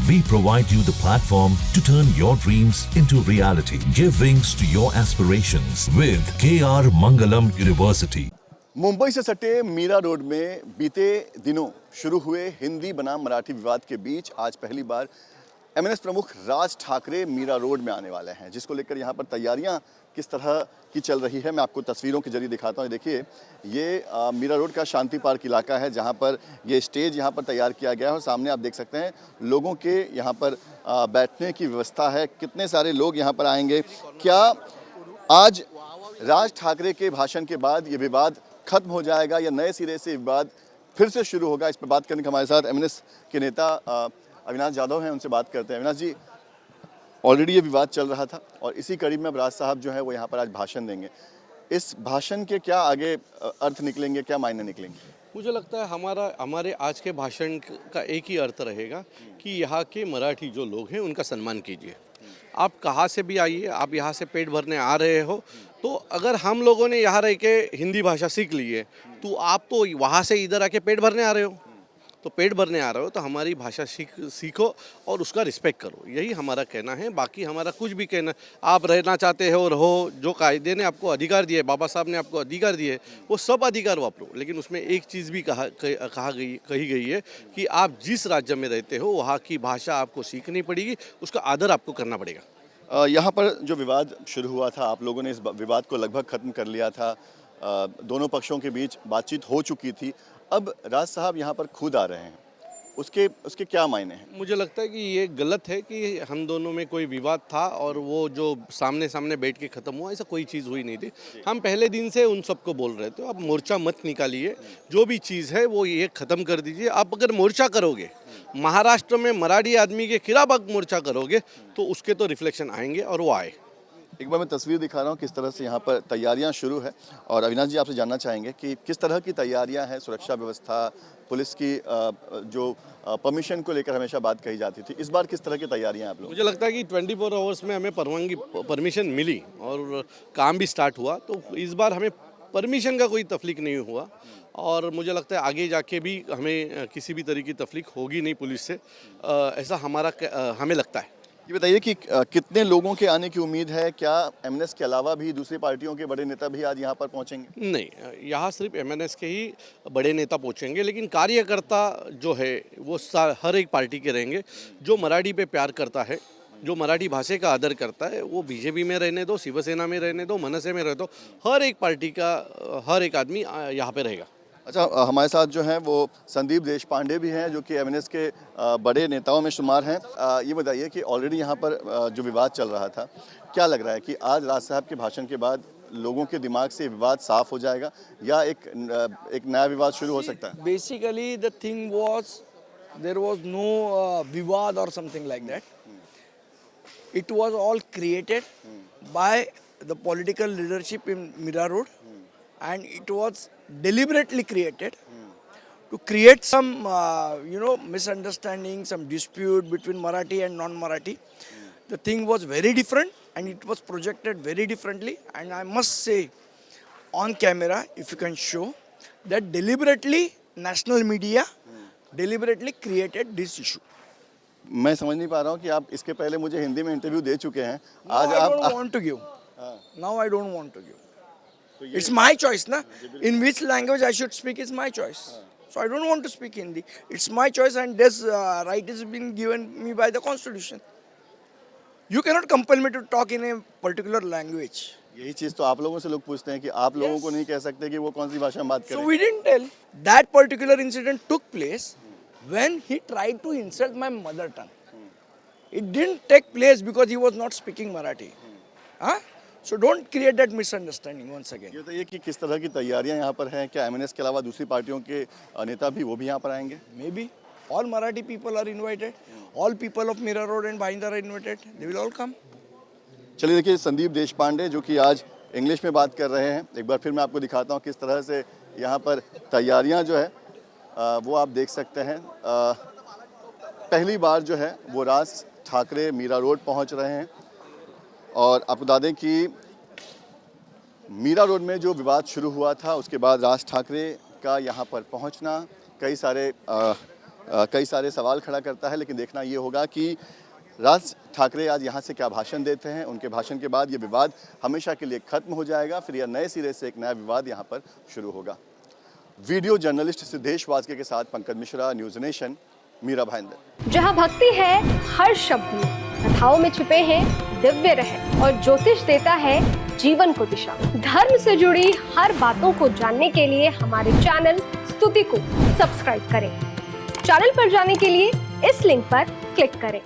We provide you the platform to turn your dreams into reality. Give wings to your aspirations with KR Mangalam University. Mumbai से सटे Meera road में बीते दिनों शुरू हुए हिंदी बनाम मराठी विवाद के बीच आज पहली बार एमएनएस प्रमुख राज ठाकरे मीरा रोड में आने वाले हैं, जिसको लेकर यहाँ पर तैयारियां किस तरह की चल रही है मैं आपको तस्वीरों के जरिए दिखाता हूँ। देखिए ये मीरा रोड का शांति पार्क इलाका है, जहाँ पर ये स्टेज यहाँ पर तैयार किया गया है और सामने आप देख सकते हैं लोगों के यहाँ पर बैठने की व्यवस्था है। कितने सारे लोग यहाँ पर आएंगे, क्या आज राज ठाकरे के भाषण के बाद ये विवाद खत्म हो जाएगा या नए सिरे से विवाद फिर से शुरू होगा? इस पर बात करने के हमारे साथ एमएनएस के नेता अविनाश जाधव हैं, उनसे बात करते हैं। अविनाश जी, ऑलरेडी ये विवाद चल रहा था और इसी कड़ी में अब राज साहब जो है वो यहाँ पर आज भाषण देंगे। इस भाषण के क्या आगे अर्थ निकलेंगे, क्या मायने निकलेंगे? मुझे लगता है हमारे आज के भाषण का एक ही अर्थ रहेगा कि यहाँ के मराठी जो लोग हैं उनका सम्मान कीजिए। आप कहाँ से भी आइए, आप यहाँ से पेट भरने आ रहे हो, तो अगर हम लोगों ने यहाँ रह के हिंदी भाषा सीख ली है तो आप तो वहाँ से इधर आके पेट भरने आ रहे हो, तो पेट भरने आ रहे हो तो हमारी भाषा सीखो और उसका रिस्पेक्ट करो, यही हमारा कहना है। बाकी हमारा कुछ भी कहना, आप रहना चाहते हो रहो, जो कायदे ने आपको अधिकार दिए, बाबा साहब ने आपको अधिकार दिए, वो सब अधिकार वापरो। लेकिन उसमें एक चीज़ भी कही गई है कि आप जिस राज्य में रहते हो वहाँ की भाषा आपको सीखनी पड़ेगी, उसका आदर आपको करना पड़ेगा। यहाँ पर जो विवाद शुरू हुआ था, आप लोगों ने इस विवाद को लगभग ख़त्म कर लिया था, दोनों पक्षों के बीच बातचीत हो चुकी थी। अब राज साहब यहाँ पर खुद आ रहे हैं, उसके क्या मायने हैं? मुझे लगता है कि ये गलत है कि हम दोनों में कोई विवाद था और वो जो सामने बैठ के ख़त्म हुआ, ऐसा कोई चीज़ हुई नहीं थी। हम पहले दिन से उन सबको बोल रहे थे, अब मोर्चा मत निकालिए, जो भी चीज़ है वो ये ख़त्म कर दीजिए। आप अगर मोर्चा करोगे, महाराष्ट्र में मराठी आदमी के खिलाफ आप मोर्चा करोगे तो उसके तो रिफ्लेक्शन आएंगे और वो आए। एक बार मैं तस्वीर दिखा रहा हूँ किस तरह से यहाँ पर तैयारियाँ शुरू है। और अविनाश जी, आपसे जानना चाहेंगे कि किस तरह की तैयारियाँ हैं, सुरक्षा व्यवस्था, पुलिस की जो परमिशन को लेकर हमेशा बात कही जाती थी, इस बार किस तरह की तैयारियाँ आप लोग? मुझे लगता है कि 24 आवर्स में हमें परमिशन मिली और काम भी स्टार्ट हुआ, तो इस बार हमें परमिशन का कोई तफलीक नहीं हुआ और मुझे लगता है आगे जाके भी हमें किसी भी तरह की तफलीक होगी नहीं पुलिस से, ऐसा हमें लगता है। ये बताइए कि कितने लोगों के आने की उम्मीद है? क्या एमएनएस के अलावा भी दूसरी पार्टियों के बड़े नेता भी आज यहाँ पर पहुँचेंगे? नहीं, यहाँ सिर्फ एमएनएस के ही बड़े नेता पहुँचेंगे, लेकिन कार्यकर्ता जो है वो हर एक पार्टी के रहेंगे। जो मराठी पे प्यार करता है, जो मराठी भाषा का आदर करता है, वो बीजेपी में रहने दो, शिवसेना में रहने दो, मनसे में रह दो, हर एक पार्टी का हर एक आदमी यहाँ पे रहेगा। अच्छा, हमारे साथ जो हैं वो संदीप देशपांडे भी हैं, जो कि एमएनएस के बड़े नेताओं में शुमार हैं। ये बताइए कि ऑलरेडी यहाँ पर जो विवाद चल रहा था, क्या लग रहा है कि आज राज साहब के भाषण के बाद लोगों के दिमाग से विवाद साफ हो जाएगा या एक नया विवाद शुरू हो सकता है? Basically, the thing was there was no vivad or something like that. It was all created by the political leadership in Mira Road, and it was deliberately created to create some misunderstanding, some dispute between Marathi and non-Marathi. The thing was very different and it was projected very differently, and I must say on camera, if you can show, that deliberately national media deliberately created this issue. मैं समझ नहीं पा रहा हूँ कि आप इसके पहले मुझे हिंदी में इंटरव्यू दे चुके हैं। आज I don't want to give. Now I don't want to give. It's my choice, na? In which language I should speak is my choice. So I don't want to speak Hindi. It's my choice, and this right has been given me by the Constitution. You cannot compel me to talk in a particular language. यही चीज़ तो आप लोगों से लोग पूछते हैं कि आप लोगों को नहीं कह सकते कि वो कौन सी भाषा में बात करें। So we didn't tell. That particular incident took place when he tried to insult my mother tongue. It didn't take place because he was not speaking Marathi. Huh? So don't create that misunderstanding once again. ये बताइए कि किस तरह की तैयारियां यहाँ पर हैं? क्या एमएनएस के अलावा दूसरी पार्टियों के नेता भी वो भी यहाँ पर आएंगे? Maybe. All Marathi people are invited. All people of Mira Road and Bhayandar are invited. They will all come. चलिए देखिए, संदीप देशपांडे जो कि आज इंग्लिश में बात कर रहे हैं, एक बार फिर मैं आपको दिखाता हूँ किस तरह से यहाँ पर तैयारियाँ जो है वो आप देख सकते हैं। पहली बार जो है वो राज ठाकरे मीरा रोड पहुँच रहे हैं और आपको बता दें कि मीरा रोड में जो विवाद शुरू हुआ था उसके बाद राज ठाकरे का यहाँ पर पहुँचना, कई सारे कई सारे सवाल खड़ा करता है, लेकिन देखना ये होगा कि राज ठाकरे आज यहाँ से क्या भाषण देते हैं। उनके भाषण के बाद ये विवाद हमेशा के लिए खत्म हो जाएगा, फिर यह नए सिरे से एक नया विवाद यहाँ पर शुरू होगा। वीडियो जर्नलिस्ट सिद्धेश वाजके के साथ पंकज मिश्रा, न्यूज़ नेशन, मीरा भाईंदर। जहाँ भक्ति है हर शब्द में, कथाओं में छिपे हैं दिव्य रहस्य और ज्योतिष देता है जीवन को दिशा। धर्म से जुड़ी हर बातों को जानने के लिए हमारे चैनल स्तुति को सब्सक्राइब करें। चैनल पर जाने के लिए इस लिंक पर क्लिक करें।